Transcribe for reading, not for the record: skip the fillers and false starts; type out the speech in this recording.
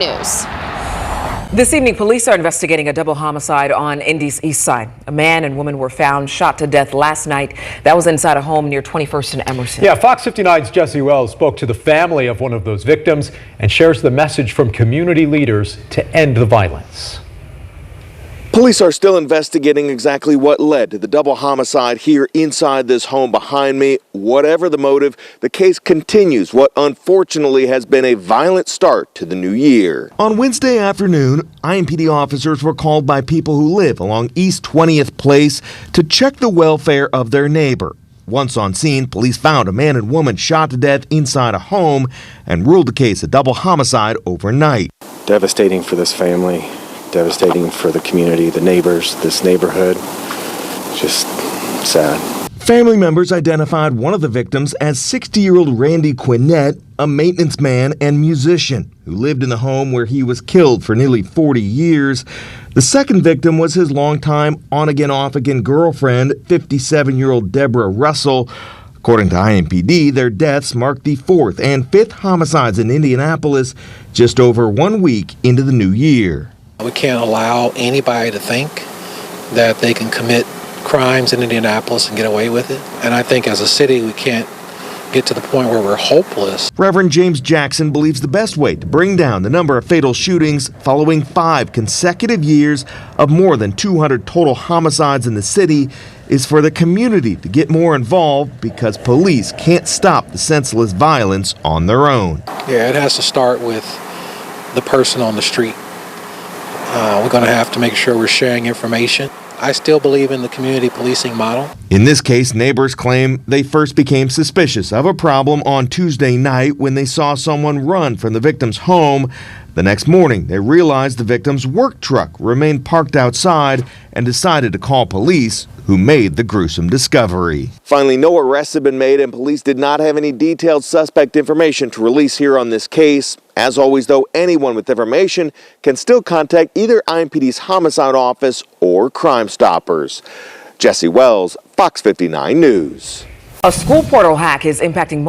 News. This evening, police are investigating a double homicide on Indy's east side. A man and woman were found shot to death last night. That was inside a home near 21st and Emerson. Yeah, Fox 59's Jesse Wells spoke to the family of one of those victims and shares the message from community leaders to end the violence. Police are still investigating exactly what led to the double homicide here inside this home behind me. Whatever the motive, the case continues what unfortunately has been a violent start to the new year. On Wednesday afternoon, IMPD officers were called by people who live along East 20th Place to check the welfare of their neighbor. Once on scene, police found a man and woman shot to death inside a home and ruled the case a double homicide overnight. Devastating for this family. Devastating for the community, the neighbors, this neighborhood. Just sad. Family members identified one of the victims as 60-year-old Randy Quinnett, a maintenance man and musician who lived in the home where he was killed for nearly 40 years. The second victim was his longtime on-again, off-again girlfriend, 57-year-old Deborah Russell. According to IMPD, their deaths marked the fourth and fifth homicides in Indianapolis just over 1 week into the new year. We can't allow anybody to think that they can commit crimes in Indianapolis and get away with it. And I think as a city, we can't get to the point where we're hopeless. Reverend James Jackson believes the best way to bring down the number of fatal shootings following 5 consecutive years of more than 200 total homicides in the city is for the community to get more involved because police can't stop the senseless violence on their own. Yeah, it has to start with the person on the street. We're going to have to make sure we're sharing information. I still believe in the community policing model. In this case, neighbors claim they first became suspicious of a problem on Tuesday night when they saw someone run from the victim's home. The next morning, they realized the victim's work truck remained parked outside and decided to call police, who made the gruesome discovery. Finally, no arrests have been made and police did not have any detailed suspect information to release here on this case. As always, though, anyone with information can still contact either IMPD's homicide office or Crime Stoppers. Jesse Wells, Fox 59 News. A school portal hack is impacting